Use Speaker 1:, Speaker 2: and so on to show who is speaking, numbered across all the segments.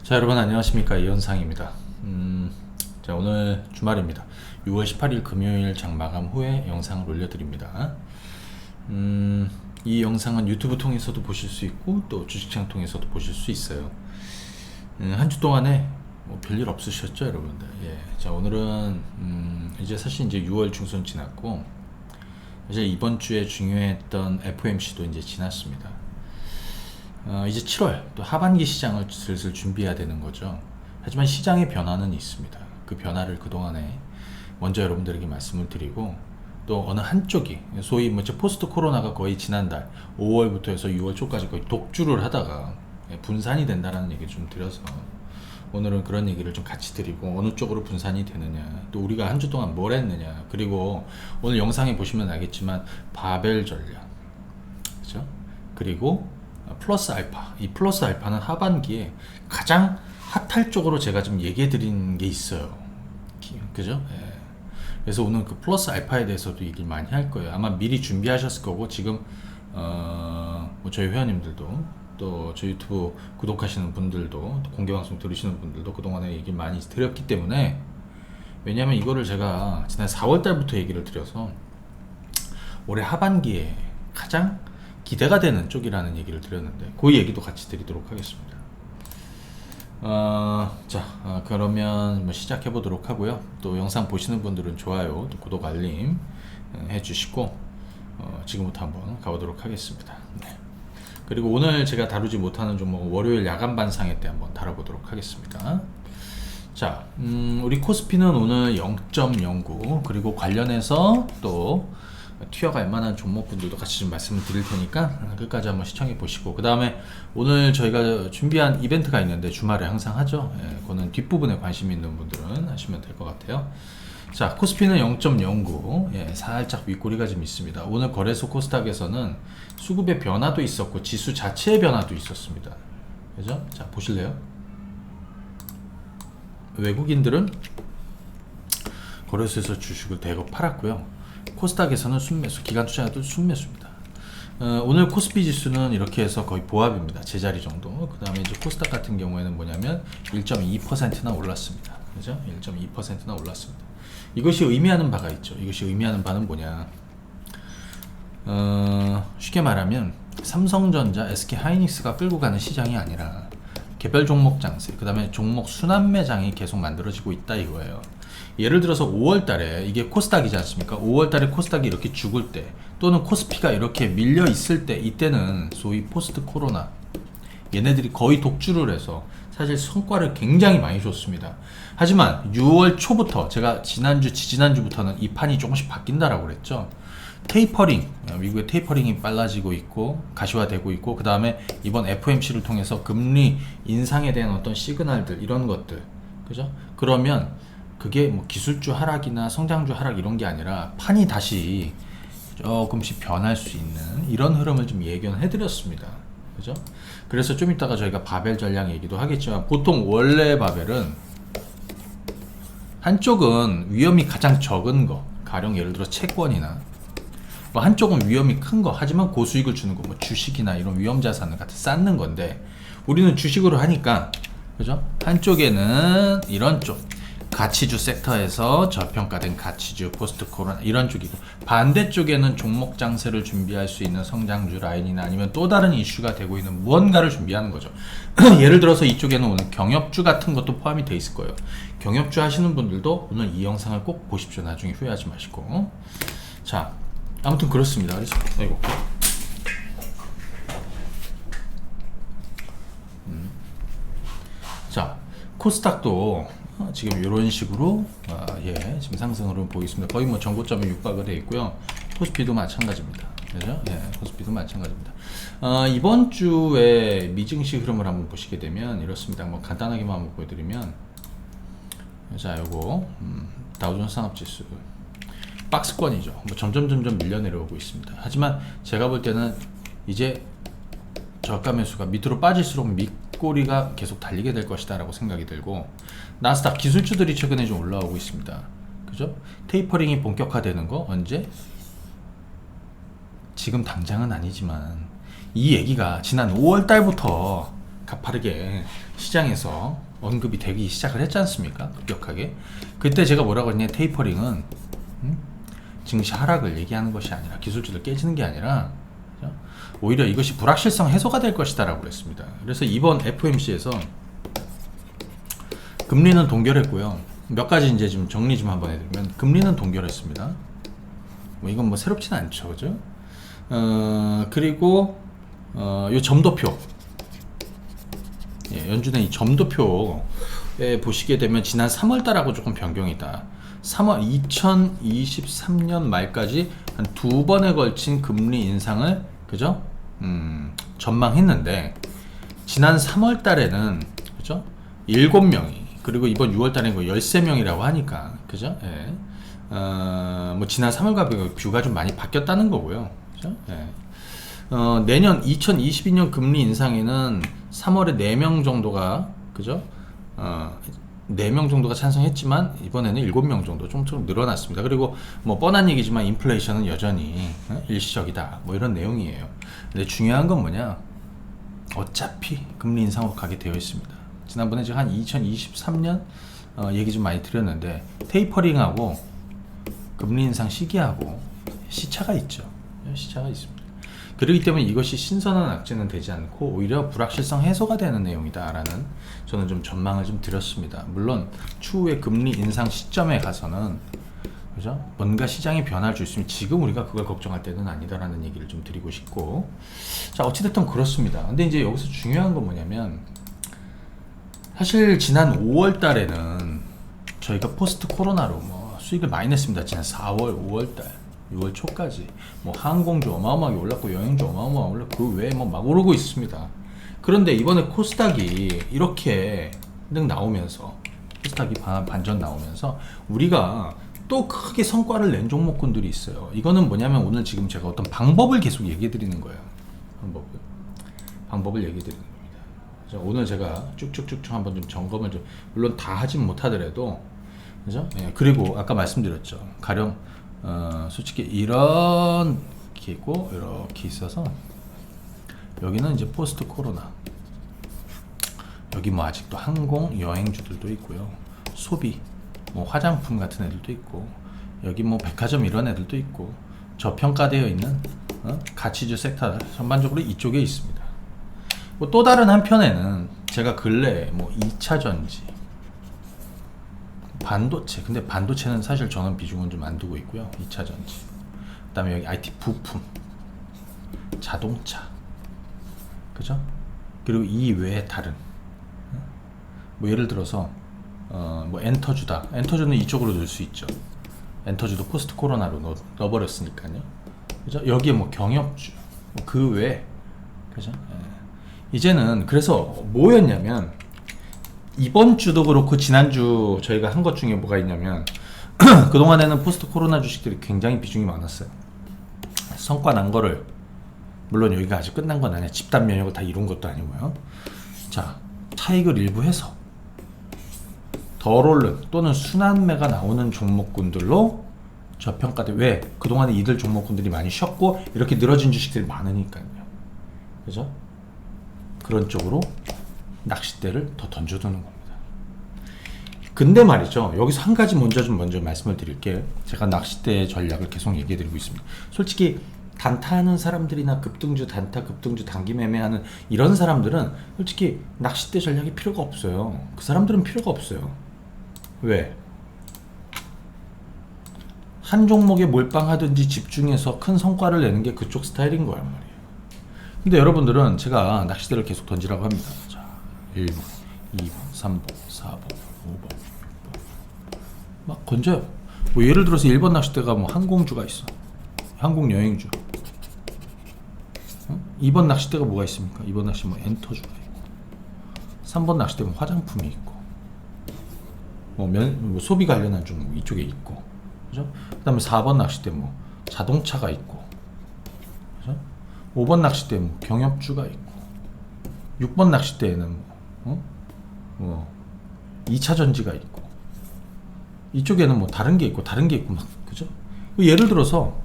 Speaker 1: 자, 여러분 안녕하십니까, 이현상입니다. 자, 오늘 주말입니다. 6월 18일 금요일 장 마감 후에 영상을 올려드립니다. 이 영상은 유튜브 통해서도 보실 수 있고 또 주식창 통해서도 보실 수 있어요. 한 주 동안에 뭐 별일 없으셨죠, 여러분들? 예. 자, 오늘은 이제 사실 이제 6월 중순 지났고 이제 이번 주에 중요했던 FOMC도 이제 지났습니다. 이제 7월 또 하반기 시장을 슬슬 준비해야 되는 거죠. 하지만 시장의 변화는 있습니다. 그 변화를 그동안에 먼저 여러분들에게 말씀을 드리고, 또 어느 한쪽이 소위 포스트 코로나가 거의 지난달 5월부터 해서 6월 초까지 거의 독주를 하다가 분산이 된다라는 얘기를 좀 드려서 오늘은 그런 얘기를 좀 같이 드리고, 어느 쪽으로 분산이 되느냐, 또 우리가 한 주 동안 뭘 했느냐, 그리고 오늘 영상에 보시면 알겠지만 바벨 전략, 그죠? 그리고 플러스 알파, 이 플러스 알파는 하반기에 가장 핫할 쪽으로 제가 좀 얘기해 드린 게 있어요. 그죠? 예. 그래서 오늘 그 플러스 알파에 대해서도 얘기를 많이 할 거예요. 아마 미리 준비하셨을 거고, 지금 뭐 저희 회원님들도 또 저희 유튜브 구독하시는 분들도 또 공개방송 들으시는 분들도 그동안에 얘기를 많이 드렸기 때문에, 왜냐하면 이거를 제가 지난 4월달부터 얘기를 드려서 올해 하반기에 가장 기대가 되는 쪽이라는 얘기를 드렸는데, 그 얘기도 같이 드리도록 하겠습니다. 그러면 뭐 시작해 보도록 하고요. 또 영상 보시는 분들은 좋아요, 또 구독, 알림 해주시고 지금부터 한번 가보도록 하겠습니다. 네. 그리고 오늘 제가 다루지 못하는 종목, 월요일 야간 반상회 때 한번 다뤄보도록 하겠습니다. 자, 우리 코스피는 오늘 0.09, 그리고 관련해서 또 튀어갈 만한 종목분들도 같이 좀 말씀을 드릴 테니까 끝까지 한번 시청해 보시고, 그 다음에 오늘 저희가 준비한 이벤트가 있는데 주말에 항상 하죠. 예, 그거는 뒷부분에 관심 있는 분들은 하시면 될 것 같아요. 자, 코스피는 0.09, 예, 살짝 윗꼬리가 좀 있습니다. 오늘 거래소 코스닥에서는 수급의 변화도 있었고 지수 자체의 변화도 있었습니다. 그죠? 자, 보실래요? 외국인들은 거래소에서 주식을 대거 팔았고요. 코스닥에서는 순매수, 기관투자자도 순매수입니다. 오늘 코스피 지수는 이렇게 해서 거의 보합입니다. 제자리 정도. 그 다음에 이제 코스닥 같은 경우에는 뭐냐면 1.2%나 올랐습니다. 그죠? 1.2%나 올랐습니다. 이것이 의미하는 바가 있죠. 이것이 의미하는 바는 뭐냐? 쉽게 말하면 삼성전자, SK하이닉스가 끌고 가는 시장이 아니라 개별 종목 장세, 그 다음에 종목 순환 매장이 계속 만들어지고 있다 이거예요. 예를 들어서 5월달에 이게 코스닥이지 않습니까? 5월달에 코스닥이 이렇게 죽을 때, 또는 코스피가 이렇게 밀려 있을 때, 이때는 소위 포스트 코로나, 얘네들이 거의 독주를 해서 사실 성과를 굉장히 많이 줬습니다. 하지만 6월 초부터, 제가 지난주, 지지난주부터는 이 판이 조금씩 바뀐다라고 그랬죠. 테이퍼링, 미국의 테이퍼링이 빨라지고 있고 가시화되고 있고, 그 다음에 이번 FOMC를 통해서 금리 인상에 대한 어떤 시그널들, 이런 것들, 그죠? 그러면 그게 뭐 기술주 하락이나 성장주 하락 이런 게 아니라 판이 다시 조금씩 변할 수 있는 이런 흐름을 좀 예견해 드렸습니다. 그죠? 그래서 좀 이따가 저희가 바벨 전략 얘기도 하겠지만, 보통 원래 바벨은 한쪽은 위험이 가장 적은 거, 가령 예를 들어 채권이나 뭐 한쪽은 위험이 큰 거, 하지만 고수익을 주는 거, 뭐 주식이나 이런 위험 자산을 같이 쌓는 건데, 우리는 주식으로 하니까, 그죠? 한쪽에는 이런 쪽, 가치주 섹터에서 저평가된 가치주, 포스트 코로나 이런 쪽이고, 반대쪽에는 종목 장세를 준비할 수 있는 성장주 라인이나 아니면 또 다른 이슈가 되고 있는 무언가를 준비하는 거죠. 예를 들어서 이쪽에는 오늘 경협주 같은 것도 포함이 돼 있을 거예요. 경협주 하시는 분들도 오늘 이 영상을 꼭 보십시오. 나중에 후회하지 마시고. 자, 아무튼 그렇습니다. 그래서 아이고. 자, 코스닥도 지금 이런 식으로 지금 상승으로 보이겠습니다. 거의 뭐 전고점에 육박을 해 있고요. 코스피도 마찬가지입니다. 그죠? 예, 코스피도 마찬가지입니다. 이번 주에 미증시 흐름을 한번 보시게 되면 이렇습니다. 뭐 간단하게만 한번 보여드리면, 자, 요거 다우존스 산업지수 박스권이죠. 뭐 점점 밀려 내려오고 있습니다. 하지만 제가 볼 때는 이제 저가 매수가 밑으로 빠질수록 밑꼬리가 계속 달리게 될 것이다 라고 생각이 들고, 나스닥 기술주들이 최근에 좀 올라오고 있습니다. 그죠? 테이퍼링이 본격화되는 거 언제? 지금 당장은 아니지만 이 얘기가 지난 5월 달부터 가파르게 시장에서 언급이 되기 시작을 했지 않습니까? 급격하게. 그때 제가 뭐라고 했냐, 테이퍼링은 증시 하락을 얘기하는 것이 아니라, 기술주들 깨지는 게 아니라, 그죠? 오히려 이것이 불확실성 해소가 될 것이다 라고 그랬습니다. 그래서 이번 FOMC에서 금리는 동결했고요. 몇 가지 이제 좀 정리 좀 한번 해드리면, 금리는 동결했습니다. 뭐 이건 뭐 새롭지는 않죠, 그죠? 그리고 요 점도표, 예, 연준의 이 점도표에 보시게 되면 지난 3월달하고 조금 변경이 있다. 2023년 말까지 한 2번에 걸친 금리 인상을, 그죠? 전망했는데, 지난 3월달에는, 그죠? 7명이, 그리고 이번 6월달에 13명이라고 하니까, 그죠? 예. 뭐 지난 3월과 뷰가 좀 많이 바뀌었다는 거고요. 그죠? 예. 내년 2022년 금리 인상에는 3월에 4명 정도가, 그죠? 4명 정도가 찬성했지만 이번에는 7명 정도 좀 늘어났습니다. 그리고 뭐 뻔한 얘기지만 인플레이션은 여전히 일시적이다, 뭐 이런 내용이에요. 근데 중요한 건 뭐냐, 어차피 금리 인상으로 가게 되어 있습니다. 지난번에 제가 한 2023년 얘기 좀 많이 드렸는데, 테이퍼링하고 금리 인상 시기하고 시차가 있죠. 시차가 있습니다. 그렇기 때문에 이것이 신선한 악재는 되지 않고 오히려 불확실성 해소가 되는 내용이다라는, 저는 좀 전망을 좀 드렸습니다. 물론 추후에 금리 인상 시점에 가서는, 그죠? 뭔가 시장이 변화를 줄 수 있으면 지금 우리가 그걸 걱정할 때는 아니다라는 얘기를 좀 드리고 싶고, 자, 어찌됐든 그렇습니다. 근데 이제 여기서 중요한 건 뭐냐면, 사실 지난 5월 달에는 저희가 포스트 코로나로 뭐 수익을 많이 냈습니다. 지난 4월, 5월 달, 6월 초까지 뭐 항공주 어마어마하게 올랐고, 여행주 어마어마하게 올랐고, 그 외에 뭐 막 오르고 있습니다. 그런데 이번에 코스닥이 이렇게 나오면서, 코스닥이 반전 나오면서 우리가 또 크게 성과를 낸 종목군들이 있어요. 이거는 뭐냐면, 오늘 지금 제가 어떤 방법을 계속 얘기해 드리는 거예요. 방법을 얘기해 드리는 겁니다. 그래서 오늘 제가 쭉쭉쭉 한번 좀 점검을 좀, 물론 다 하진 못하더라도, 그죠? 예, 그리고 아까 말씀드렸죠. 가령 솔직히 이렇게 있고 이렇게 있어서, 여기는 이제 포스트 코로나, 여기 뭐 아직도 항공 여행주들도 있고요, 소비 뭐 화장품 같은 애들도 있고, 여기 뭐 백화점 이런 애들도 있고, 저평가되어 있는 가치주 섹터 전반적으로 이쪽에 있습니다. 뭐 또 다른 한편에는 제가 근래 뭐 2차 전지, 반도체, 근데 반도체는 사실 저는 비중은 좀 안 두고 있고요. 2차 전지, 그 다음에 여기 IT 부품, 자동차, 그죠? 그리고 이 외에 다른, 뭐 예를 들어서 뭐 엔터주다, 엔터주는 이쪽으로 넣을 수 있죠. 엔터주도 포스트 코로나로 넣어버렸으니까요. 그죠? 여기에 뭐 경협주, 뭐 그 외에, 그죠? 예. 이제는 그래서 뭐였냐면, 이번 주도 그렇고 지난주 저희가 한 것 중에 뭐가 있냐면, 그동안에는 포스트 코로나 주식들이 굉장히 비중이 많았어요. 성과 난 거를, 물론 여기가 아직 끝난 건 아니야, 집단 면역을 다 이룬 것도 아니고요. 자, 차익을 일부 해서 덜 오른 또는 순환매가 나오는 종목군들로 저평가돼. 왜? 그동안에 이들 종목군들이 많이 쉬었고 이렇게 늘어진 주식들이 많으니까요. 그죠? 그런 쪽으로 낚싯대를 더 던져두는 겁니다. 근데 말이죠, 여기서 한 가지 먼저 말씀을 드릴게요. 제가 낚싯대 전략을 계속 얘기해 드리고 있습니다. 솔직히 단타하는 사람들이나 급등주 단타, 급등주 단기 매매하는 이런 사람들은 솔직히 낚싯대 전략이 필요가 없어요. 그 사람들은 필요가 없어요. 왜? 한 종목에 몰빵하든지 집중해서 큰 성과를 내는 게 그쪽 스타일인 거란 말이에요. 근데 여러분들은 제가 낚싯대를 계속 던지라고 합니다. 자, 1번, 2번, 3번, 4번, 5번, 6번 막 건져요. 뭐 예를 들어서 1번 낚싯대가 뭐 항공주가 있어, 항공 여행주. 2번 낚싯대가 뭐가 있습니까? 2번 낚싯대 뭐 엔터주가 있고, 3번 낚싯대는 화장품이 있고, 뭐 소비 관련한 종목 이쪽에 있고, 그죠? 그 다음에 4번 낚싯대 뭐 자동차가 있고, 그죠? 5번 낚싯대 뭐 경협주가 있고, 6번 낚싯대에는 뭐 2차 전지가 있고, 이쪽에는 뭐 다른 게 있고 막, 그죠? 예를 들어서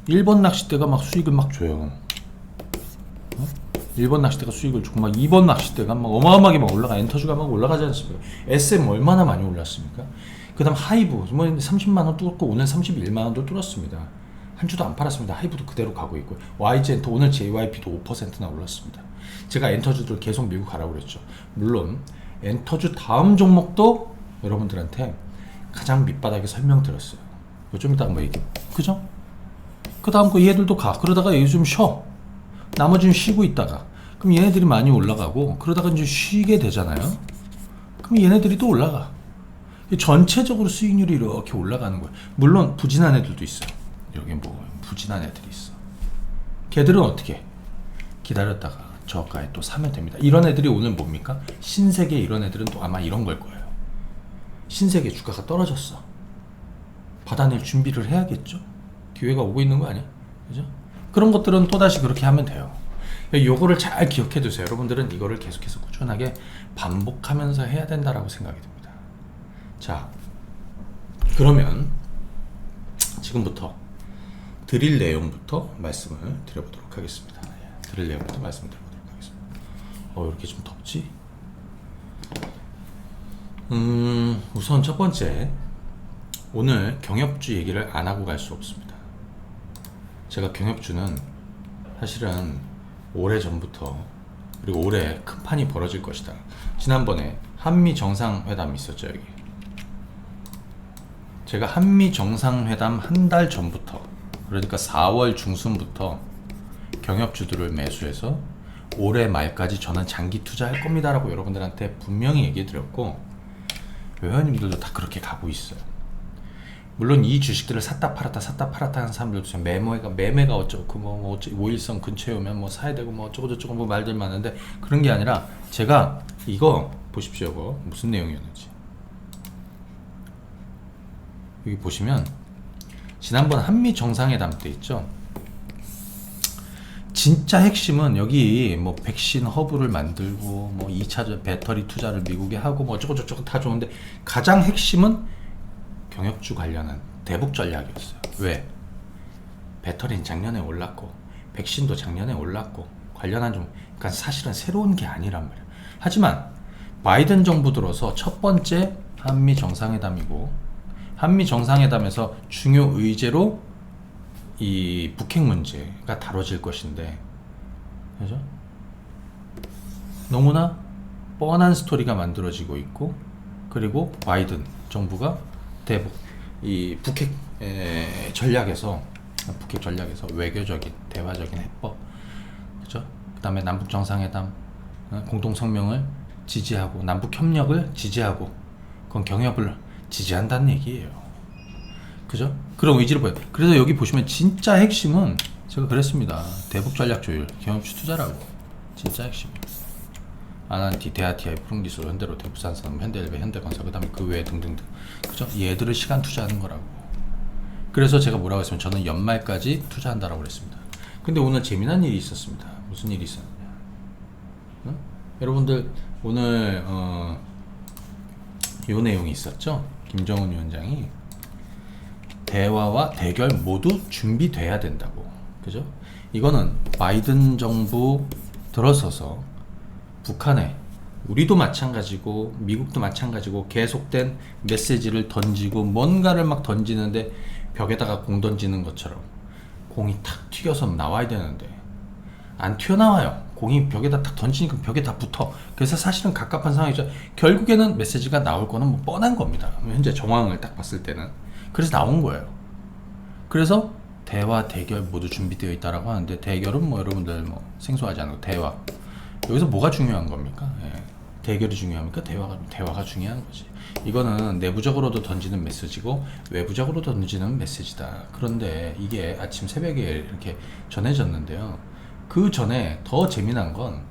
Speaker 1: 1번 낚싯대가 막 수익을 막 줘요. 1번 낚싯대가 수익을 주고 막 2번 낚싯대가 막 어마어마하게 막 올라가. 엔터주가 막 올라가지 않습니까? SM 얼마나 많이 올랐습니까? 그 다음 하이브 뭐 30만원 뚫었고 오늘 31만원도 뚫었습니다. 한 주도 안 팔았습니다. 하이브도 그대로 가고 있고요. YG 엔터 오늘 JYP도 5%나 올랐습니다. 제가 엔터주들 계속 밀고 가라고 그랬죠. 물론 엔터주 다음 종목도 여러분들한테 가장 밑바닥에 설명드렸어요. 좀 이따가 뭐 얘기, 그죠? 그 다음 거 얘들도 가. 그러다가 얘 좀 쉬어. 나머지는 쉬고 있다가. 그럼 얘네들이 많이 올라가고, 그러다가 이제 쉬게 되잖아요. 그럼 얘네들이 또 올라가. 전체적으로 수익률이 이렇게 올라가는 거예요. 물론 부진한 애들도 있어요. 여기 뭐 부진한 애들이 있어. 걔들은 어떻게? 기다렸다가 저가에 또 사면 됩니다. 이런 애들이 오늘 뭡니까? 신세계 이런 애들은 또 아마 이런 걸 거예요. 신세계 주가가 떨어졌어. 받아낼 준비를 해야겠죠? 기회가 오고 있는 거 아니야? 그죠? 그런 것들은 또다시 그렇게 하면 돼요. 요거를 잘 기억해 두세요. 여러분들은 이거를 계속해서 꾸준하게 반복하면서 해야 된다라고 생각이 듭니다. 자, 그러면 지금부터 드릴 내용부터 말씀을 드려보도록 하겠습니다. 드릴 내용부터 말씀을 드려보도록 하겠습니다. 이렇게 좀 덥지? 우선 첫 번째, 오늘 경협주 얘기를 안 하고 갈 수 없습니다. 제가 경협주는 사실은 오래전부터, 그리고 올해 큰 판이 벌어질 것이다. 지난번에 한미 정상회담 있었죠. 여기 제가 한미 정상회담 한 달 전부터, 그러니까 4월 중순부터 경협주들을 매수해서 올해 말까지 저는 장기 투자할 겁니다 라고 여러분들한테 분명히 얘기해 드렸고, 회원님들도 다 그렇게 가고 있어요. 물론 이 주식들을 샀다 팔았다 하는 사람들도 매매가 어쩌고 뭐 5일선 근처에 오면 뭐 사야 되고 뭐 어쩌고 저쩌고 뭐 말들 많은데, 그런 게 아니라 제가 이거 보십시오. 이거 무슨 내용이었는지 여기 보시면 지난번 한미 정상회담 때 있죠. 진짜 핵심은 여기 뭐 백신 허브를 만들고 뭐 2차 배터리 투자를 미국에 하고 뭐 어쩌고 저쩌고 다 좋은데, 가장 핵심은 경협주 관련한 대북 전략이었어요. 왜? 배터리는 작년에 올랐고 백신도 작년에 올랐고 관련한 좀, 그러니까 사실은 새로운 게 아니란 말이에요. 하지만 바이든 정부 들어서 첫 번째 한미 정상회담이고, 한미 정상회담에서 중요 의제로 이 북핵 문제가 다뤄질 것인데, 그죠? 너무나 뻔한 스토리가 만들어지고 있고, 그리고 바이든 정부가 대북 이 북핵 전략에서 외교적인 대화적인 해법, 그죠? 그다음에 남북 정상회담 공동 성명을 지지하고 남북 협력을 지지하고, 그건 경협을 지지한다는 얘기예요. 그죠? 그런 의지를 보여요. 그래서 여기 보시면 진짜 핵심은 제가 그랬습니다. 대북 전략 조율, 경협주 투자라고. 진짜 핵심. 아난티, 대아티아이, 푸른기술, 현대로테, 부산산업, 현대일배, 현대건설, 그 다음에 그 외에 등등등. 그죠? 얘들을 시간 투자하는 거라고. 그래서 제가 뭐라고 했으면 저는 연말까지 투자한다라고 그랬습니다. 근데 오늘 재미난 일이 있었습니다. 무슨 일이 있었느냐? 여러분들 오늘 요 내용이 있었죠? 김정은 위원장이 대화와 대결 모두 준비돼야 된다고. 그죠? 이거는 바이든 정부 들어서서 북한에, 우리도 마찬가지고 미국도 마찬가지고 계속된 메시지를 던지고 뭔가를 막 던지는데 벽에다가 공 던지는 것처럼 공이 탁 튀겨서 나와야 되는데 안 튀어나와요. 공이 벽에다 탁 던지니까 벽에 다 붙어. 그래서 사실은 갑갑한 상황이죠. 결국에는 메시지가 나올 거는 뭐 뻔한 겁니다. 현재 정황을 딱 봤을 때는. 그래서 나온 거예요. 그래서 대화, 대결 모두 준비되어 있다라고 하는데, 대결은 뭐 여러분들 뭐 생소하지 않고 대화. 여기서 뭐가 중요한 겁니까? 예. 대결이 중요합니까? 대화가 중요한 거지. 이거는 내부적으로도 던지는 메시지고 외부적으로도 던지는 메시지다. 그런데 이게 아침 새벽에 이렇게 전해졌는데요. 그 전에 더 재미난 건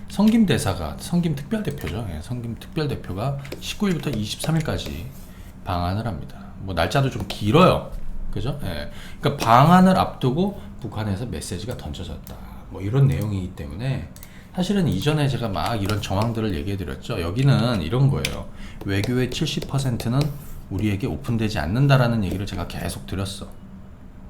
Speaker 1: 성김 대사가, 성김 특별대표죠. 예, 성김 특별대표가 19일부터 23일까지 방한을 합니다. 뭐 날짜도 좀 길어요. 그죠? 예. 그러니까 방한을 앞두고 북한에서 메시지가 던져졌다. 뭐 이런 내용이기 때문에 사실은 이전에 제가 막 이런 정황들을 얘기해 드렸죠. 여기는 이런 거예요. 외교의 70%는 우리에게 오픈되지 않는다라는 얘기를 제가 계속 드렸어.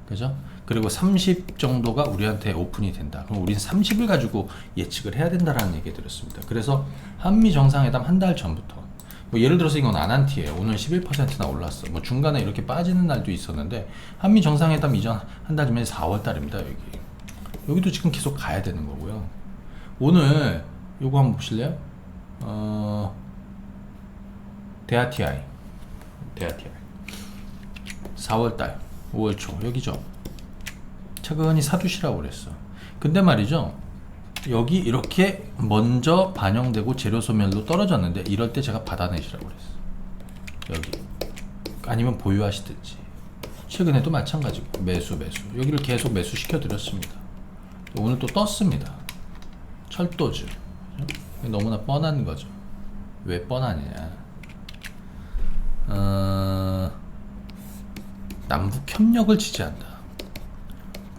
Speaker 1: 그죠? 그리고 30 정도가 우리한테 오픈이 된다. 그럼 우리는 30을 가지고 예측을 해야 된다라는 얘기 드렸습니다. 그래서 한미 정상회담 한 달 전부터 뭐 예를 들어서 이건 아난티예요. 오늘 11%나 올랐어. 뭐 중간에 이렇게 빠지는 날도 있었는데 한미 정상회담 이전 한 달 전에 4월 달입니다. 여기도 지금 계속 가야 되는 거고요. 오늘 요거 한번 보실래요? 대하TI 4월달 5월초 여기죠. 차근히 사두시라고 그랬어. 근데 말이죠, 여기 이렇게 먼저 반영되고 재료 소멸로 떨어졌는데 이럴 때 제가 받아내시라고 그랬어. 여기 아니면 보유하시든지. 최근에도 마찬가지고 매수 여기를 계속 매수 시켜드렸습니다. 오늘 또 떴습니다. 철도주. 너무나 뻔한 거죠. 왜 뻔하냐? 남북 협력을 지지한다.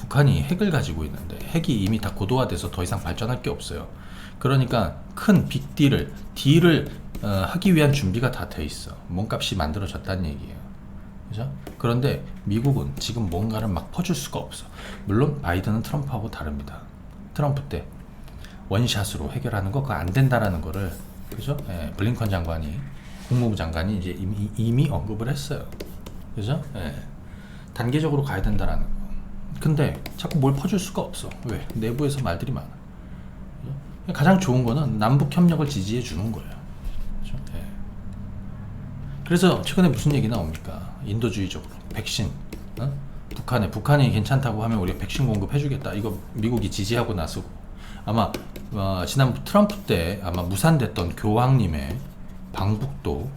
Speaker 1: 북한이 핵을 가지고 있는데 핵이 이미 다 고도화돼서 더 이상 발전할 게 없어요. 그러니까 큰 빅딜을 하기 위한 준비가 다 돼 있어. 몸값이 만들어졌다는 얘기예요. 그죠? 그런데 미국은 지금 뭔가를 막 퍼줄 수가 없어. 물론 바이든은 트럼프하고 다릅니다. 트럼프 때 원샷으로 해결하는 거 그거 안 된다라는 거를, 그죠? 예, 블링컨 장관이, 국무부 장관이 이제 이미 언급을 했어요. 그죠? 예, 단계적으로 가야 된다라는 거. 근데 자꾸 뭘 퍼줄 수가 없어. 왜? 내부에서 말들이 많아. 그죠? 가장 좋은 거는 남북 협력을 지지해 주는 거예요. 그죠? 예. 그래서 최근에 무슨 얘기 나옵니까? 인도주의적으로 백신, 북한이 괜찮다고 하면 우리가 백신 공급해주겠다. 이거 미국이 지지하고 나서고, 아마 지난 트럼프 때 아마 무산됐던 교황님의 방북도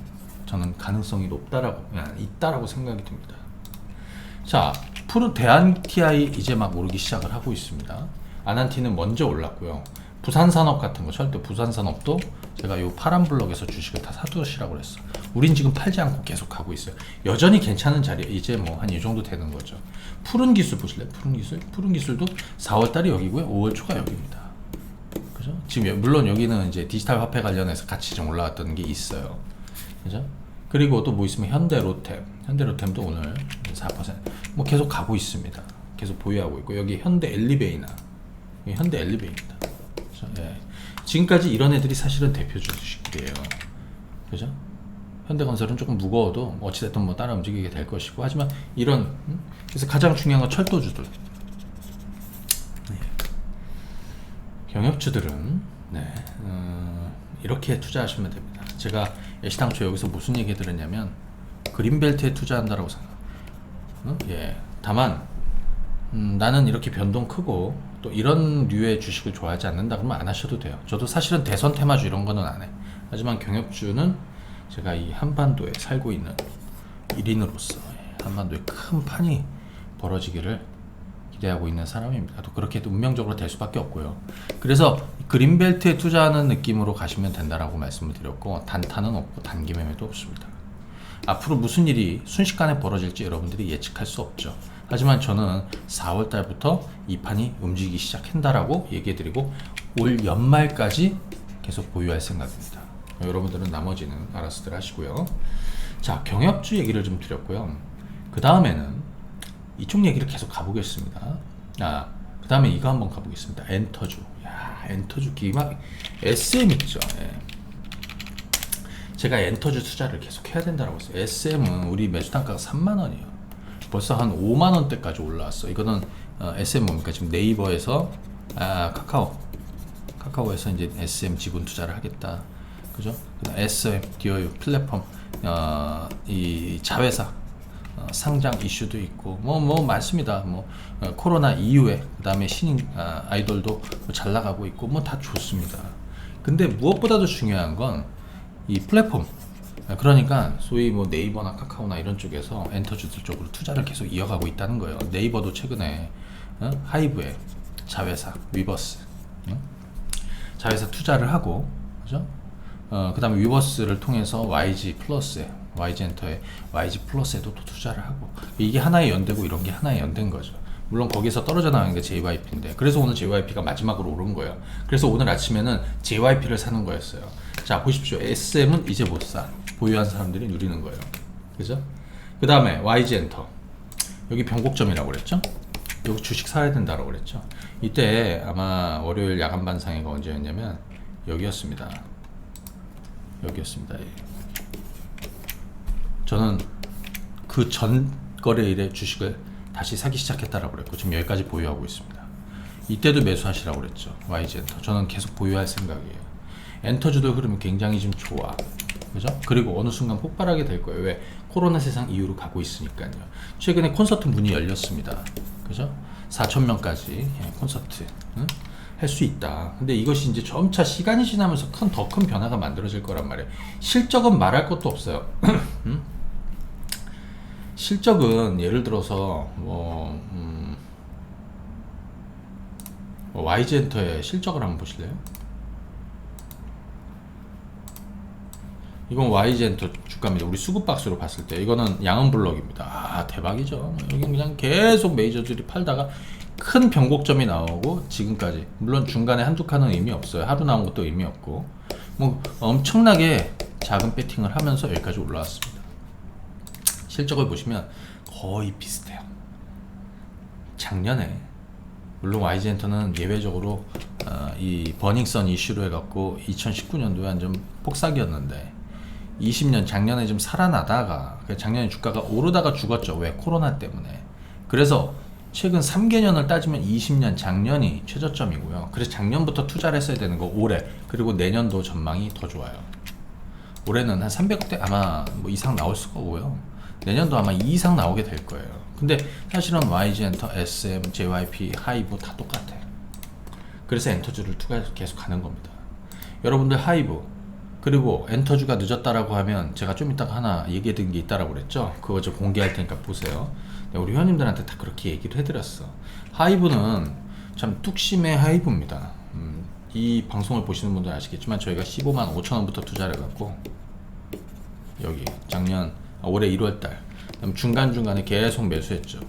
Speaker 1: 저는 가능성이 있다라고 생각이 듭니다. 자, 대한TI 이제 막 오르기 시작을 하고 있습니다. 아난티는 먼저 올랐고요. 부산산업 같은 거, 절대 부산산업도 제가 요 파란 블럭에서 주식을 다 사두시라고 그랬어. 우린 지금 팔지 않고 계속 가고 있어요. 여전히 괜찮은 자리에 이제 뭐 한 이 정도 되는 거죠. 푸른 기술 보실래요? 푸른 기술도 4월달이 여기고요. 5월 초가 여기입니다. 그죠? 지금 물론 여기는 이제 디지털 화폐 관련해서 같이 좀 올라왔던 게 있어요. 그죠? 그리고 또 뭐 있으면 현대로템도 오늘 4%뭐 계속 가고 있습니다. 계속 보유하고 있고, 여기 현대엘리베이입니다. 그죠? 예. 지금까지 이런 애들이 사실은 대표 주식들이에요. 그죠? 현대건설은 조금 무거워도 어찌됐든 뭐 따라 움직이게 될 것이고, 하지만 이런 그래서 가장 중요한 건 철도주들. 네. 경협주들은 이렇게 투자하시면 됩니다. 제가 애시당초 여기서 무슨 얘기 들었냐면 그린벨트에 투자한다라고 생각. 예. 다만 나는 이렇게 변동 크고 또 이런 류의 주식을 좋아하지 않는다 그러면 안 하셔도 돼요. 저도 사실은 대선 테마주 이런 거는 안 해. 하지만 경협주는 제가 이 한반도에 살고 있는 1인으로서 한반도에 큰 판이 벌어지기를 기대하고 있는 사람입니다. 또 그렇게 운명적으로 될 수밖에 없고요. 그래서 그린벨트에 투자하는 느낌으로 가시면 된다라고 말씀을 드렸고, 단타는 없고 단기 매매도 없습니다. 앞으로 무슨 일이 순식간에 벌어질지 여러분들이 예측할 수 없죠. 하지만 저는 4월 달부터 이 판이 움직이기 시작한다라고 얘기해드리고, 올 연말까지 계속 보유할 생각입니다. 여러분들은 나머지는 알아서들 하시고요. 자, 경협주 얘기를 좀 드렸고요. 그 다음에는 이쪽 얘기를 계속 가보겠습니다. 그 다음에 이거 한번 가보겠습니다. 엔터주. 엔터주 기막 SM 있죠. 예. 제가 엔터주 투자를 계속 해야 된다고 했어요. SM은 우리 매수 단가가 3만원이에요. 벌써 한 5만원대까지 올라왔어. 이거는 SM 뭡니까? 지금 네이버에서 카카오에서 이제 SM 지분 투자를 하겠다. 그죠? SM, DOU, 플랫폼, 이 자회사 상장 이슈도 있고 뭐 많습니다. 코로나 이후에 그 다음에 신인 아이돌도 잘 나가고 있고 뭐 다 좋습니다. 근데 무엇보다도 중요한 건 이 플랫폼, 그러니까 소위 뭐 네이버나 카카오나 이런 쪽에서 엔터주들 쪽으로 투자를 계속 이어가고 있다는 거예요. 네이버도 최근에 하이브에 자회사 위버스 자회사 투자를 하고, 그죠? 그 다음에 위버스를 통해서 YG 엔터에 YG 플러스에도 또 투자를 하고, 이게 하나에 연대고 이런 게 하나에 연대인 거죠. 물론 거기서 떨어져 나가는 게 JYP인데, 그래서 오늘 JYP가 마지막으로 오른 거예요. 그래서 오늘 아침에는 JYP를 사는 거였어요. 자, 보십시오. SM은 이제 못 사. 보유한 사람들이 누리는 거예요. 그죠? 그 다음에 YG 엔터. 여기 변곡점이라고 그랬죠? 여기 주식 사야 된다고 그랬죠. 이때 아마 월요일 야간 반상회가 언제였냐면 여기였습니다. 여기였습니다. 예. 저는 그 전 거래일에 주식을 다시 사기 시작했다라고 그랬고 지금 여기까지 보유하고 있습니다. 이때도 매수하시라고 그랬죠. YG엔터. 저는 계속 보유할 생각이에요. 엔터주도 흐름이 굉장히 지금 좋아. 그죠? 그리고 어느 순간 폭발하게 될 거예요. 왜? 코로나 세상 이후로 가고 있으니까요. 최근에 콘서트 문이 열렸습니다. 그죠? 4,000명까지 콘서트 할 수 있다. 근데 이것이 이제 점차 시간이 지나면서 더 큰 변화가 만들어질 거란 말이에요. 실적은 말할 것도 없어요. 실적은 예를 들어서 YG엔터의 실적을 한번 보실래요? 이건 YG엔터 주가입니다. 우리 수급박스로 봤을 때 이거는 양은블럭입니다. 아 대박이죠. 여기 그냥 계속 메이저들이 팔다가 큰 변곡점이 나오고 지금까지 물론 중간에 한두 칸은 의미 없어요. 하루 나온 것도 의미 없고 뭐 엄청나게 작은 배팅을 하면서 여기까지 올라왔습니다. 실적을 보시면 거의 비슷해요. 작년에 물론 YG엔터는 예외적으로 이 버닝썬 이슈로 해갖고 2019년도에 완전 폭삭이었는데 20년 작년에 좀 살아나다가 작년에 주가가 오르다가 죽었죠. 왜? 코로나 때문에. 그래서 최근 3개년을 따지면 20년 작년이 최저점이고요. 그래서 작년부터 투자를 했어야 되는 거 올해 그리고 내년도 전망이 더 좋아요. 올해는 한 300억대 아마 뭐 이상 나올 수가 없고요. 내년도 아마 2 이상 나오게 될 거예요. 근데 사실은 YG엔터, SM, JYP, 하이브 다 똑같아요. 그래서 엔터주를 계속 가는 겁니다. 여러분들 하이브 그리고 엔터주가 늦었다라고 하면 제가 좀 이따가 하나 얘기해드린 게 있다라고 그랬죠. 그거 저 공개할 테니까 보세요. 우리 회원님들한테 다 그렇게 얘기를 해드렸어. 하이브는 참 뚝심의 하이브입니다. 이 방송을 보시는 분들 아시겠지만 저희가 15만 5천 원부터 투자를 해갖고 여기 작년 올해 1월달 중간중간에 계속 매수했죠.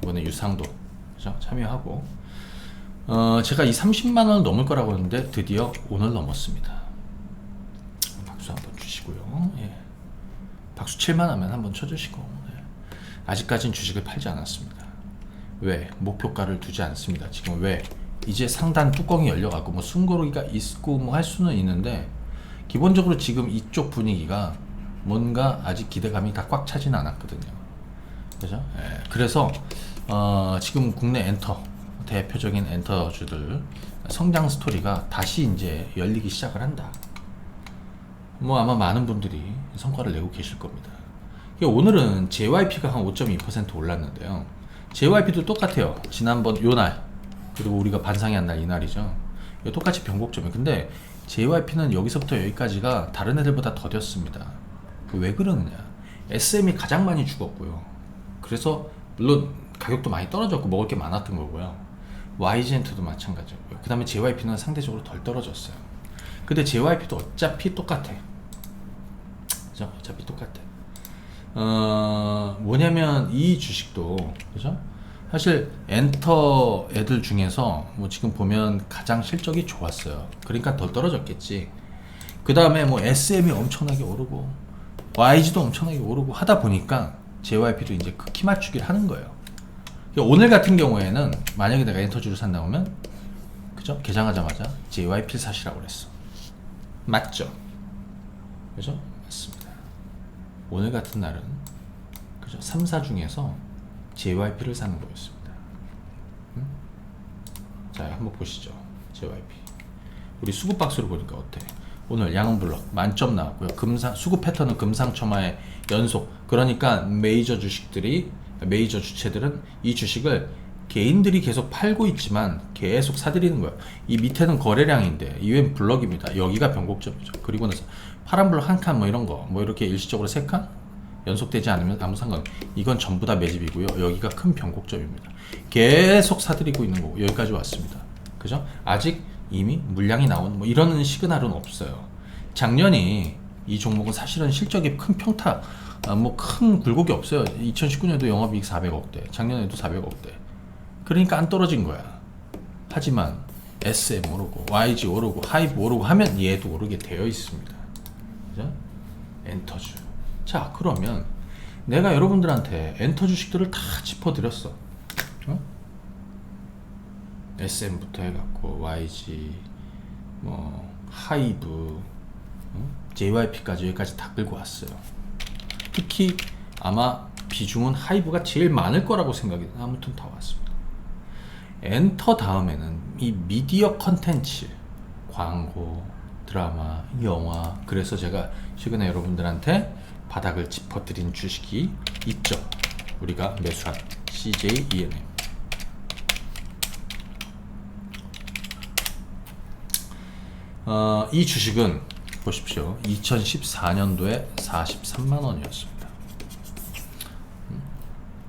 Speaker 1: 이번에 유상도 그죠? 참여하고 제가 이 30만원을 넘을 거라고 했는데 드디어 오늘 넘었습니다. 박수 한번 주시고요. 예. 박수 7만 하면 한번 쳐주시고 예. 아직까지는 주식을 팔지 않았습니다. 왜? 목표가를 두지 않습니다. 지금 왜? 이제 상단 뚜껑이 열려갖고 뭐 숨고르기가 있고 뭐 할 수는 있는데 기본적으로 지금 이쪽 분위기가 뭔가 아직 기대감이 다 꽉 차진 않았거든요. 그죠? 예. 그래서 지금 국내 엔터 대표적인 엔터주들 성장 스토리가 다시 이제 열리기 시작을 한다. 뭐 아마 많은 분들이 성과를 내고 계실 겁니다. 오늘은 JYP가 한 5.2% 올랐는데요. JYP도 똑같아요. 지난번 요날 그리고 우리가 반상회 한 날 이날이죠. 똑같이 변곡점이에요. 근데 JYP는 여기서부터 여기까지가 다른 애들보다 더뎠습니다. 왜 그러느냐? SM이 가장 많이 죽었고요. 그래서 물론 가격도 많이 떨어졌고 먹을 게 많았던 거고요. YG엔터도 마찬가지고요. 그 다음에 JYP는 상대적으로 덜 떨어졌어요. 근데 JYP도 어차피 똑같아. 그죠? 어차피 똑같아. 뭐냐면 이 주식도 그죠? 사실 엔터 애들 중에서 뭐 지금 보면 가장 실적이 좋았어요. 그러니까 더 떨어졌겠지. 그 다음에 뭐 SM이 엄청나게 오르고 YG도 엄청나게 오르고 하다 보니까 JYP도 이제 그 키 맞추기를 하는 거예요. 오늘 같은 경우에는 만약에 내가 엔터주를 산다고 하면 그죠? 개장하자마자 JYP를 사시라고 그랬어. 맞죠? 그죠? 맞습니다. 오늘 같은 날은 그죠? 3사 중에서 JYP를 사는 거였습니다. 자, 한번 보시죠. JYP. 우리 수급 박스로 보니까 어때? 오늘 양은블럭 만점 나왔고요. 수급 패턴은 금상첨화의 연속. 그러니까 메이저 주체들은 이 주식을 개인들이 계속 팔고 있지만 계속 사들이는 거예요. 이 밑에는 거래량인데 이외엔 블럭입니다. 여기가 변곡점이죠. 그리고 나서 파란 블럭 한 칸 뭐 이런 거 뭐 이렇게 일시적으로 3칸 연속되지 않으면 아무 상관. 이건 전부 다 매집이고요. 여기가 큰 변곡점입니다. 계속 사들이고 있는 거고 여기까지 왔습니다. 그죠? 아직 이미 물량이 나온 뭐 이런 시그널은 없어요. 작년이 이 종목은 사실은 실적이 큰 평타 뭐 큰 굴곡이 없어요. 2019년도 영업이익 400억대, 작년에도 400억대. 그러니까 안 떨어진 거야. 하지만 SM 오르고 YG 오르고 하이브 오르고 하면 얘도 오르게 되어 있습니다. 그죠? 엔터주. 자, 그러면 내가 여러분들한테 엔터 주식들을 다 짚어드렸어. 어? SM부터 해갖고 YG, 뭐 하이브, JYP까지 여기까지 다 끌고 왔어요. 특히 아마 비중은 하이브가 제일 많을 거라고 생각이 아무튼 다 왔습니다. 엔터 다음에는 이 미디어 컨텐츠, 광고, 드라마, 영화, 그래서 제가 최근에 여러분들한테 바닥을 짚어드린 주식이 있죠. 우리가 매수한 CJ ENM. 이 주식은 보십시오. 2014년도에 43만 원이었습니다.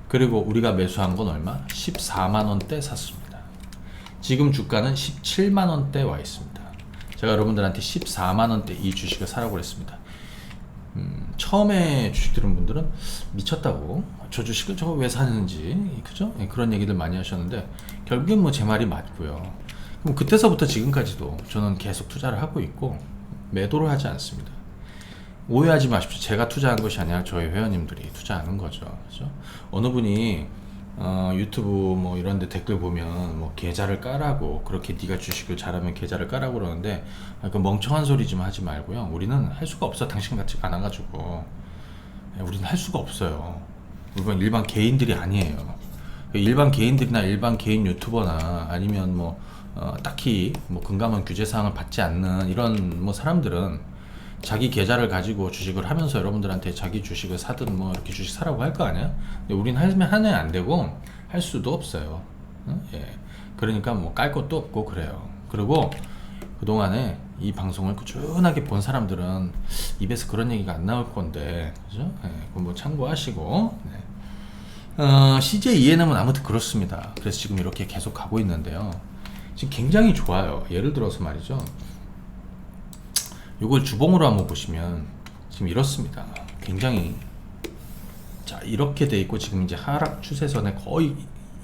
Speaker 1: 그리고 우리가 매수한 건 얼마? 14만 원대 샀습니다. 지금 주가는 17만 원대 와 있습니다. 제가 여러분들한테 14만 원대 이 주식을 사라고 그랬습니다. 처음에 주식 들은 분들은 미쳤다고, 저 주식을 저거 왜 사는지, 그죠? 그런 얘기들 많이 하셨는데 결국엔 뭐 제 말이 맞고요. 그럼 그때서부터 지금까지도 저는 계속 투자를 하고 있고 매도를 하지 않습니다. 오해하지 마십시오. 제가 투자한 것이 아니라 저희 회원님들이 투자하는 거죠. 그죠? 어느 분이 유튜브 뭐 이런 데 댓글 보면 뭐 계좌를 까라고, 그렇게 네가 주식을 잘하면 계좌를 까라고 그러는데, 그 멍청한 소리 좀 하지 말고요. 우리는 할 수가 없어. 당신같이 안 와가지고. 우리는 할 수가 없어요. 우리는 일반 개인들이 아니에요. 일반 개인들이나 일반 개인 유튜버나 아니면 뭐 딱히 뭐 금감원 규제 사항을 받지 않는 이런 뭐 사람들은 자기 계좌를 가지고 주식을 하면서 여러분들한테 자기 주식을 사든 뭐 이렇게 주식 사라고 할 거 아니야? 근데 우리는 하면 안 되고 할 수도 없어요. 예. 그러니까 뭐 깔 것도 없고 그래요. 그리고 그동안에 이 방송을 꾸준하게 본 사람들은 입에서 그런 얘기가 안 나올 건데, 그죠? 예. 그거 뭐 참고하시고. 네. CJ ENM은 아무튼 그렇습니다. 그래서 지금 이렇게 계속 가고 있는데요. 지금 굉장히 좋아요. 예를 들어서 말이죠. 이걸 주봉으로 한번 보시면 지금 이렇습니다. 굉장히, 자, 이렇게 돼 있고 지금 이제 하락 추세선에 거의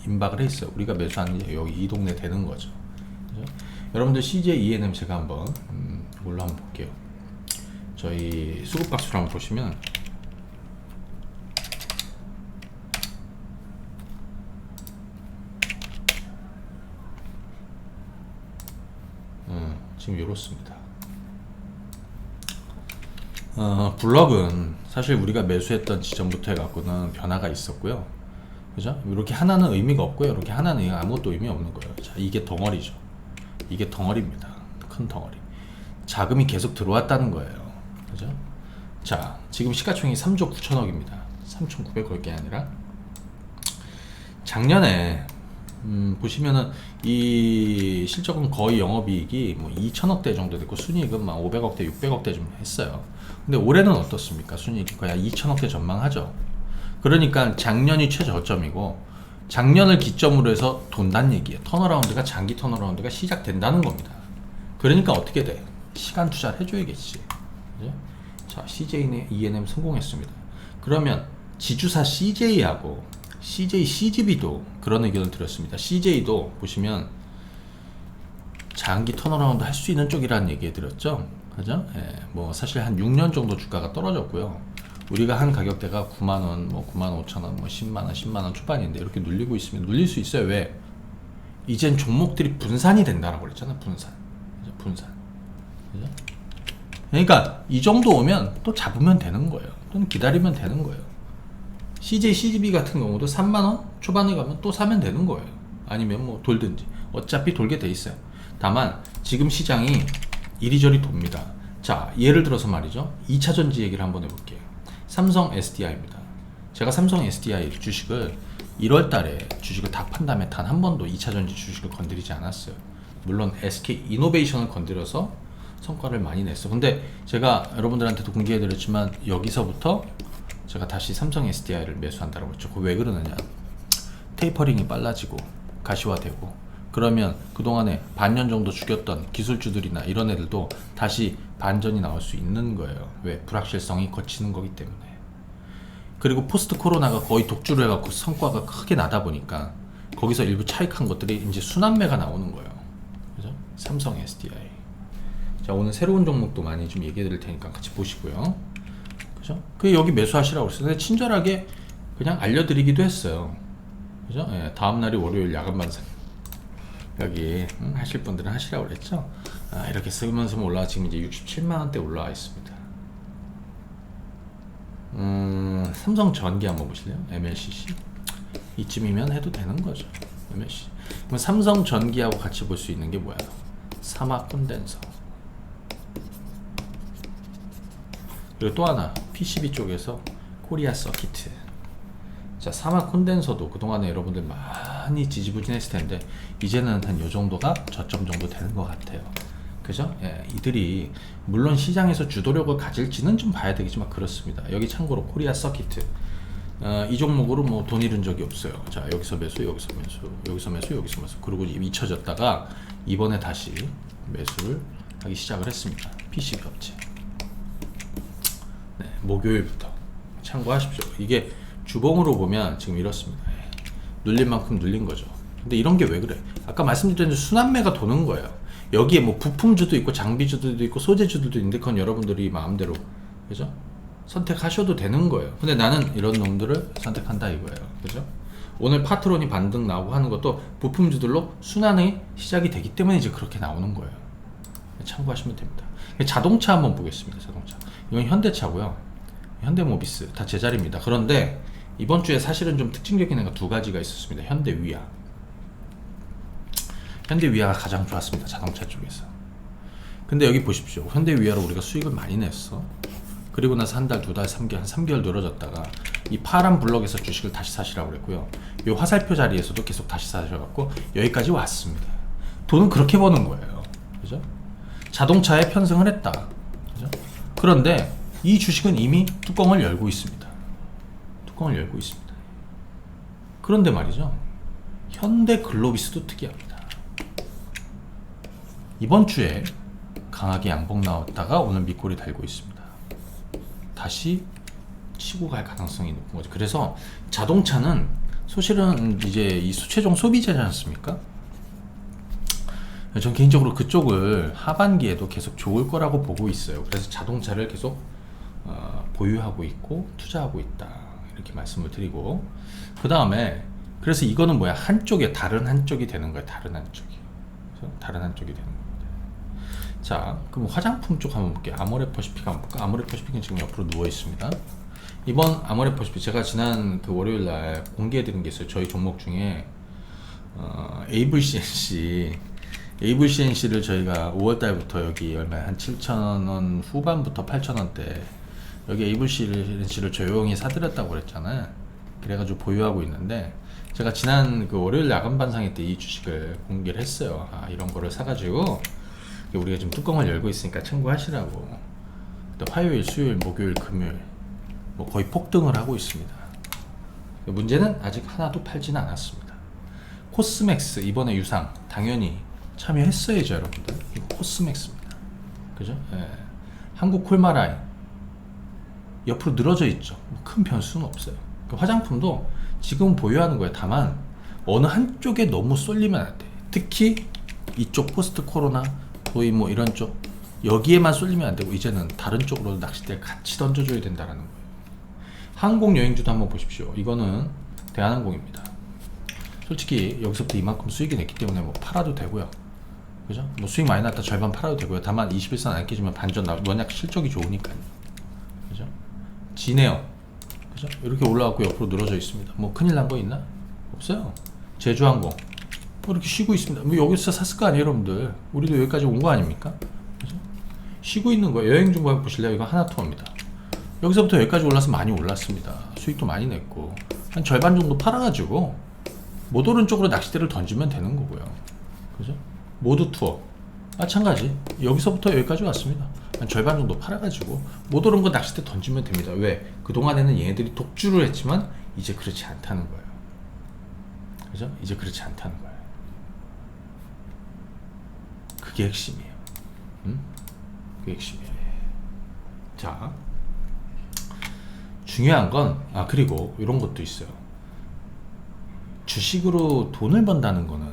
Speaker 1: 임박을 해 있어요. 우리가 매수한 게 여기 이 동네 되는 거죠. 그죠? 여러분들 CJ ENM 제가 한번 이걸로 한번 볼게요. 저희 수급박수를 한번 보시면 지금 이렇습니다. 블럭은 사실 우리가 매수했던 지점부터 해갖고는 변화가 있었고요. 그죠? 이렇게 하나는 의미가 없고요. 이렇게 하나는 아무것도 의미 없는 거예요. 자, 이게 덩어리죠. 이게 덩어리입니다. 큰 덩어리. 자금이 계속 들어왔다는 거예요. 그죠? 자, 지금 시가총액이 3조 9천억입니다. 3,900 걸 게 아니라. 작년에 보시면은 이 실적은 거의 영업이익이 뭐 2천억대 정도 됐고 순이익은 막 500억대, 600억대 좀 했어요. 근데 올해는 어떻습니까? 순이익이 거의 2천억대 전망하죠. 그러니까 작년이 최저점이고 작년을 기점으로 해서 돈다는 얘기예요. 턴어라운드가, 장기 턴어라운드가 시작된다는 겁니다. 그러니까 어떻게 돼? 시간 투자를 해줘야겠지. 그죠? 자, CJ ENM 성공했습니다. 그러면 지주사 CJ하고 CJ CGV도 그런 의견을 드렸습니다. CJ도 보시면 장기 턴어라운드 할 수 있는 쪽이라는 얘기 해드렸죠. 그죠? 예, 뭐 사실 한 6년 정도 주가가 떨어졌고요. 우리가 한 가격대가 9만원, 뭐 9만 5천원, 뭐 10만원, 10만원 초반인데 이렇게 눌리고 있으면 눌릴 수 있어요. 왜? 이젠 종목들이 분산이 된다라고 그랬잖아. 분산. 그죠? 분산. 그죠? 그러니까 이 정도 오면 또 잡으면 되는 거예요. 또는 기다리면 되는 거예요. CJ CGV 같은 경우도 3만원 초반에 가면 또 사면 되는 거예요. 아니면 뭐 돌든지. 어차피 돌게 돼 있어요. 다만 지금 시장이 이리저리 돕니다. 자, 예를 들어서 말이죠. 2차전지 얘기를 한번 해볼게요. 삼성 SDI입니다. 제가 삼성 SDI 주식을 1월 달에 주식을 다 판 다음에 단 한 번도 2차전지 주식을 건드리지 않았어요. 물론 SK 이노베이션을 건드려서 성과를 많이 냈어요. 근데 제가 여러분들한테도 공개해드렸지만 여기서부터 제가 다시 삼성 SDI를 매수한다고 했죠. 그거 왜 그러느냐? 테이퍼링이 빨라지고 가시화되고 그러면 그동안에 반년 정도 죽였던 기술주들이나 이런 애들도 다시 반전이 나올 수 있는 거예요. 왜? 불확실성이 거치는 거기 때문에. 그리고 포스트 코로나가 거의 독주를 해갖고 성과가 크게 나다 보니까 거기서 일부 차익한 것들이 이제 순환매가 나오는 거예요. 그죠? 삼성 SDI. 자, 오늘 새로운 종목도 많이 좀 얘기해 드릴 테니까 같이 보시고요. 그죠? 그 여기 매수하시라고 했어요. 근데 친절하게 그냥 알려드리기도 했어요. 그죠? 예, 다음날이 월요일 야간 반상. 여기 하실 분들은 하시라고 그랬죠. 이렇게 쓰면서 올라와 지금 이제 67만 원대 올라와 있습니다. 삼성 전기 한번 보실래요? MLCC 이쯤이면 해도 되는 거죠. MLCC. 그럼 삼성 전기하고 같이 볼 수 있는 게 뭐야? 사막 콘덴서. 그리고 또 하나 PCB 쪽에서 코리아 서키트. 자, 사막 콘덴서도 그동안에 여러분들 많이 지지부진했을 텐데 이제는 한 요 정도가 저점 정도 되는 것 같아요. 그죠? 예, 이들이 물론 시장에서 주도력을 가질지는 좀 봐야 되겠지만 그렇습니다. 여기 참고로 코리아 서키트 이 종목으로 뭐 돈 잃은 적이 없어요. 자, 여기서 매수, 여기서 매수, 여기서 매수, 여기서 매수. 그리고 잊혀졌다가 이번에 다시 매수를 하기 시작을 했습니다. PCB 업체. 네, 목요일부터 참고하십시오. 이게 주봉으로 보면 지금 이렇습니다. 눌린 만큼 눌린 거죠. 근데 이런 게 왜 그래? 아까 말씀드린 순환매가 도는 거예요. 여기에 뭐 부품주도 있고 장비주도 있고 소재주들도 있는데 그건 여러분들이 마음대로 그죠? 선택하셔도 되는 거예요. 근데 나는 이런 놈들을 선택한다 이거예요. 그죠? 오늘 파트론이 반등 나오고 하는 것도 부품주들로 순환이 시작이 되기 때문에 이제 그렇게 나오는 거예요. 참고하시면 됩니다. 자동차 한번 보겠습니다. 자동차. 이건 현대차고요. 현대모비스 다 제자리입니다. 그런데 이번 주에 사실은 좀 특징적인 애가 두 가지가 있었습니다. 현대위아. 현대위아가 가장 좋았습니다. 자동차 쪽에서. 근데 여기 보십시오. 현대위아로 우리가 수익을 많이 냈어. 그리고 나서 한 달, 두 달, 3개월, 한 3개월 늘어졌다가 이 파란 블럭에서 주식을 다시 사시라고 그랬고요. 이 화살표 자리에서도 계속 다시 사셔갖고 여기까지 왔습니다. 돈은 그렇게 버는 거예요. 그죠? 자동차에 편승을 했다. 그죠? 그런데 이 주식은 이미 뚜껑을 열고 있습니다. 뚜껑을 열고 있습니다. 그런데 말이죠. 현대글로비스도 특이합니다. 이번 주에 강하게 양봉 나왔다가 오늘 밑골이 달고 있습니다. 다시 치고 갈 가능성이 높은 거죠. 그래서 자동차는 사실은 이제 이 최종 소비재지 않습니까? 전 개인적으로 그쪽을 하반기에도 계속 좋을 거라고 보고 있어요. 그래서 자동차를 계속 보유하고 있고 투자하고 있다 이렇게 말씀을 드리고, 그 다음에 그래서 이거는 뭐야, 한쪽에 다른 한쪽이 되는 거야. 다른 한쪽이. 그래서 다른 한쪽이 되는 겁니다. 자, 그럼 화장품 쪽 한번 볼게요. 아모레퍼시픽 한번 볼까? 아모레퍼시픽은 지금 옆으로 누워 있습니다. 이번 아모레퍼시픽 제가 지난 그 월요일 날 공개해 드린 게 있어요. 저희 종목 중에 AVCNC를 저희가 5월 달부터 여기 얼마야, 한 7,000원 후반부터 8,000원대 여기 AVCNC를 조용히 사드렸다고 그랬잖아요. 그래가지고 보유하고 있는데, 제가 지난 그 월요일 야간 반상회 때 이 주식을 공개를 했어요. 이런 거를 사가지고 우리가 지금 뚜껑을 열고 있으니까 참고하시라고. 또 화요일, 수요일, 목요일, 금요일 뭐 거의 폭등을 하고 있습니다. 문제는 아직 하나도 팔지는 않았습니다. 코스맥스 이번에 유상 당연히 참여했어야죠, 여러분들. 이거 코스맥스입니다. 그죠? 예. 한국 콜마라인 옆으로 늘어져 있죠. 큰 변수는 없어요. 그 화장품도 지금 보유하는 거예요. 다만 어느 한쪽에 너무 쏠리면 안 돼. 특히 이쪽 포스트 코로나 거의 뭐 이런 쪽 여기에만 쏠리면 안 되고 이제는 다른 쪽으로 낚싯대를 같이 던져줘야 된다라는 거예요. 항공 여행주도 한번 보십시오. 이거는 대한항공입니다. 솔직히 여기서부터 이만큼 수익이 냈기 때문에 뭐 팔아도 되고요. 그죠? 뭐 수익 많이 났다 절반 팔아도 되고요. 다만 21선 안 깨지면 반전 나, 워낙 실적이 좋으니까요. 그죠? 진에어. 그죠? 이렇게 올라왔고 옆으로 늘어져 있습니다. 뭐 큰일 난 거 있나? 없어요. 제주항공. 이렇게 쉬고 있습니다. 뭐 여기서 샀을 거 아니에요, 여러분들. 우리도 여기까지 온 거 아닙니까? 그죠? 쉬고 있는 거예요. 여행 중고 보실래요? 이거 하나투어입니다. 여기서부터 여기까지 올라서 많이 올랐습니다. 수익도 많이 냈고 한 절반 정도 팔아가지고 못 오른 쪽으로 낚싯대를 던지면 되는 거고요. 그죠? 모두 투어 마찬가지. 여기서부터 여기까지 왔습니다. 한 절반 정도 팔아가지고 못 오른 거 낚싯대 던지면 됩니다. 왜? 그동안에는 얘네들이 독주를 했지만 이제 그렇지 않다는 거예요. 그죠? 이제 그렇지 않다는 거예요. 그게 핵심이에요. 그게 핵심이에요. 자, 중요한 건 그리고 이런 것도 있어요. 주식으로 돈을 번다는 거는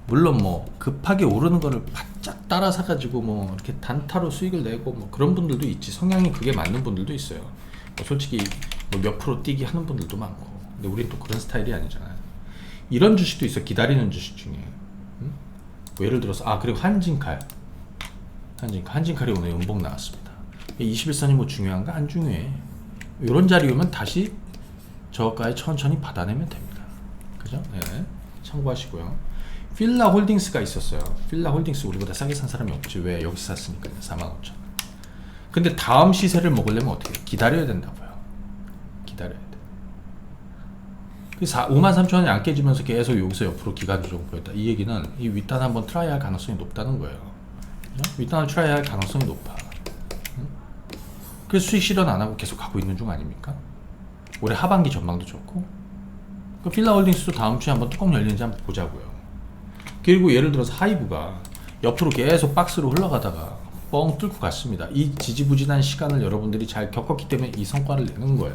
Speaker 1: 물론 뭐 급하게 오르는 거를 바짝 따라 사가지고 뭐 이렇게 단타로 수익을 내고 뭐 그런 분들도 있지. 성향이 그게 맞는 분들도 있어요. 뭐 솔직히 뭐 몇 프로 뛰기 하는 분들도 많고. 근데 우린 또 그런 스타일이 아니잖아요. 이런 주식도 있어. 기다리는 주식 중에. 뭐 예를 들어서 그리고 한진칼이 오늘 연봉 나왔습니다. 21선이 뭐 중요한가? 안 중요해. 이런 자리 오면 다시 저가에 천천히 받아내면 됩니다. 그죠? 네. 참고하시고요. 필라홀딩스가 있었어요. 필라홀딩스 우리보다 싸게 산 사람이 없지. 왜? 여기서 샀으니까요. 45,000원. 근데 다음 시세를 먹으려면 어떻게 해? 기다려야 된다고요. 기다려야 돼. 53,000원이 안 깨지면서 계속 여기서 옆으로 기간 조정 보였다. 이 얘기는 이 윗단 한번 트라이 할 가능성이 높다는 거예요. 그죠? 윗단을 트라이 할 가능성이 높아. 그래서 수익 실현 안 하고 계속 가고 있는 중 아닙니까? 올해 하반기 전망도 좋고. 그 필라홀딩스도 다음 주에 한번 뚜껑 열리는지 한번 보자고요. 그리고 예를 들어서 하이브가 옆으로 계속 박스로 흘러가다가 뻥 뚫고 갔습니다. 이 지지부진한 시간을 여러분들이 잘 겪었기 때문에 이 성과를 내는 거예요.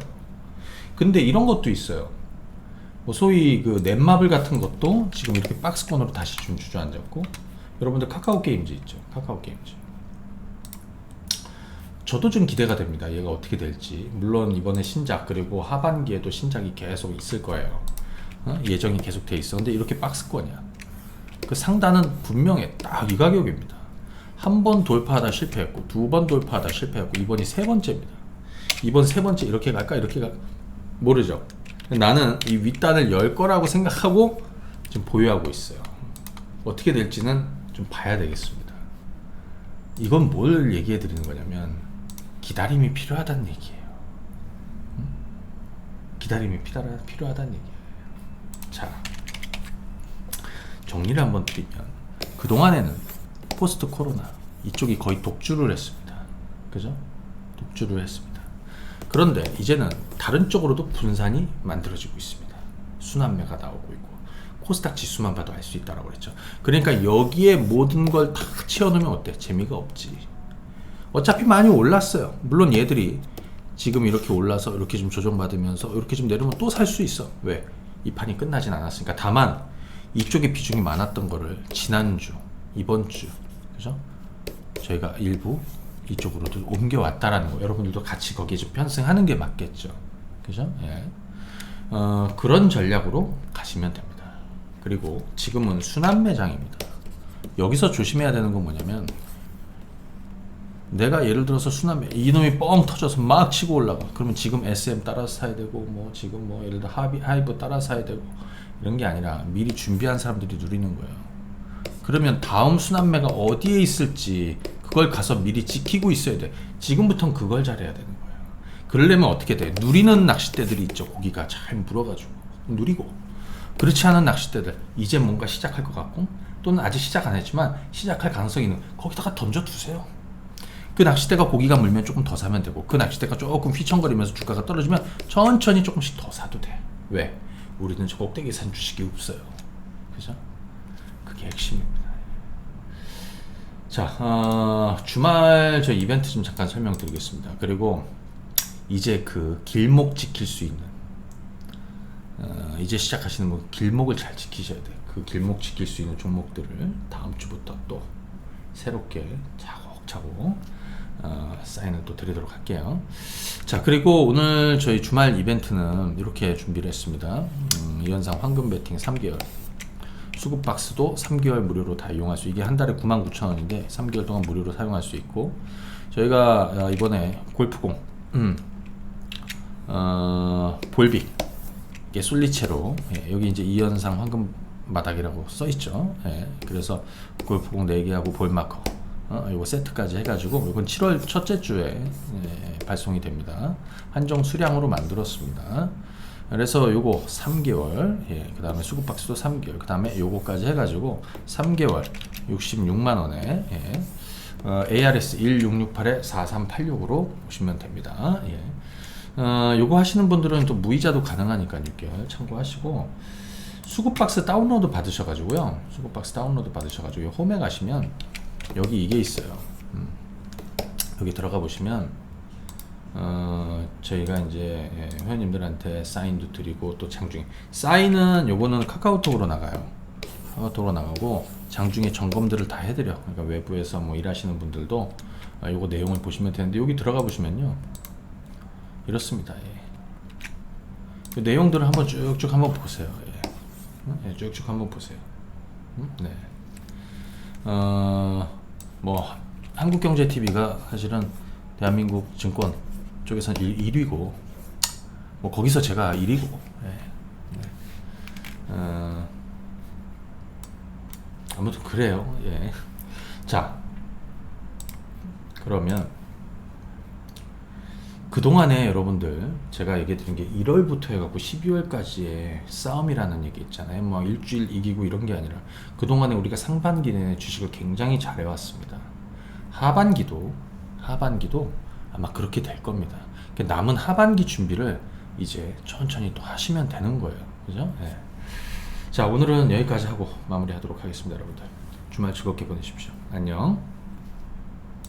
Speaker 1: 근데 이런 것도 있어요. 뭐 소위 그 넷마블 같은 것도 지금 이렇게 박스권으로 다시 좀 주저앉았고, 여러분들 카카오 게임즈 있죠. 카카오 게임즈. 저도 좀 기대가 됩니다. 얘가 어떻게 될지. 물론 이번에 신작 그리고 하반기에도 신작이 계속 있을 거예요. 예정이 계속 돼 있어. 근데 이렇게 박스권이야. 그 상단은 분명해. 딱 이 가격입니다. 한 번 돌파하다 실패했고, 두 번 돌파하다 실패했고, 이번이 세 번째입니다. 이번 세 번째 이렇게 갈까? 이렇게 갈까? 모르죠. 나는 이 윗단을 열 거라고 생각하고 지금 보유하고 있어요. 어떻게 될지는 좀 봐야 되겠습니다. 이건 뭘 얘기해 드리는 거냐면 기다림이 필요하다는 얘기예요. 기다림이 필요하다는 얘기예요. 자, 정리를 한번 드리면 그동안에는 포스트 코로나 이쪽이 거의 독주를 했습니다. 그죠? 독주를 했습니다. 그런데 이제는 다른 쪽으로도 분산이 만들어지고 있습니다. 순환매가 나오고 있고, 코스닥 지수만 봐도 알 수 있다고 그랬죠. 그러니까 여기에 모든 걸 다 채워놓으면 어때? 재미가 없지. 어차피 많이 올랐어요. 물론 얘들이 지금 이렇게 올라서 이렇게 좀 조정받으면서 이렇게 좀 내려오면 또 살 수 있어. 왜? 이 판이 끝나진 않았으니까. 다만 이쪽에 비중이 많았던 거를 지난주, 이번 주, 그죠? 저희가 일부 이쪽으로도 옮겨왔다라는 거, 여러분들도 같이 거기에 좀 편승하는 게 맞겠죠. 그죠? 예. 그런 전략으로 가시면 됩니다. 그리고 지금은 순환매장입니다. 여기서 조심해야 되는 건 뭐냐면, 내가 예를 들어서 순환매, 이놈이 뻥 터져서 막 치고 올라가. 그러면 지금 SM 따라서 사야 되고, 뭐 지금 뭐 예를 들어 하이브 따라서 사야 되고, 이런 게 아니라 미리 준비한 사람들이 누리는 거예요. 그러면 다음 순환매가 어디에 있을지 그걸 가서 미리 지키고 있어야 돼. 지금부터는 그걸 잘해야 되는 거예요. 그러려면 어떻게 돼? 누리는 낚싯대들이 있죠. 고기가 잘 물어가지고 누리고, 그렇지 않은 낚싯대들 이제 뭔가 시작할 것 같고, 또는 아직 시작 안 했지만 시작할 가능성이 있는, 거기다가 던져두세요. 그 낚싯대가 고기가 물면 조금 더 사면 되고, 그 낚싯대가 조금 휘청거리면서 주가가 떨어지면 천천히 조금씩 더 사도 돼. 왜? 우리는 저 꼭대기에 산 주식이 없어요. 그죠? 그게 핵심입니다. 자, 주말 저 이벤트 좀 잠깐 설명드리겠습니다. 그리고 이제 그 길목 지킬 수 있는, 이제 시작하시는 분 길목을 잘 지키셔야 돼요. 그 길목 지킬 수 있는 종목들을 다음 주부터 또 새롭게 차곡차곡 사인을 또 드리도록 할게요. 자, 그리고 오늘 저희 주말 이벤트는 이렇게 준비를 했습니다. 이현상 황금 배팅 3개월, 수급 박스도 3개월 무료로 다 이용할 수, 이게 한 달에 99,000원인데 3개월 동안 무료로 사용할 수 있고, 저희가 이번에 골프공 볼빅 이게 솔리체로, 여기 이제 이현상 황금 바닥이라고 써 있죠. 그래서 골프공 4개하고 볼마커 이거 세트까지 해가지고, 이건 7월 첫째 주에 발송이 됩니다. 한정 수량으로 만들었습니다. 그래서 요거 3개월, 그 다음에 수급박스도 3개월, 그 다음에 요거까지 해가지고 3개월 66만원에 ARS 1668에 4386으로 오시면 됩니다. 요거 하시는 분들은 또 무이자도 가능하니까 6개월 참고하시고, 수급박스 다운로드 받으셔가지고요. 수급박스 다운로드 받으셔가지고 홈에 가시면 여기 이게 있어요. 여기 들어가 보시면 저희가 이제 회원님들한테 사인도 드리고, 또 장중에 사인은 요거는 카카오톡으로 나가요. 카카오톡으로 나가고, 장중에 점검들을 다 해드려. 그러니까 외부에서 뭐 일하시는 분들도 요거 내용을 보시면 되는데, 여기 들어가 보시면요 이렇습니다. 그 내용들을 한번 쭉쭉 한번 보세요. 예, 쭉쭉 한번 보세요. 네. 뭐 한국경제TV가 사실은 대한민국 증권 쪽에서는 1위고 뭐 거기서 제가 1위고. 예. 네. 아무튼 그래요. 예. 자, 그러면 그동안에 여러분들 제가 얘기 드린 게 1월부터 해갖고 12월까지의 싸움이라는 얘기 있잖아요. 뭐 일주일 이기고 이런 게 아니라 그동안에 우리가 상반기 내내 주식을 굉장히 잘해왔습니다. 하반기도 아마 그렇게 될 겁니다. 그러니까 남은 하반기 준비를 이제 천천히 또 하시면 되는 거예요. 그죠? 네. 자, 오늘은 여기까지 하고 마무리하도록 하겠습니다. 여러분들 주말 즐겁게 보내십시오. 안녕.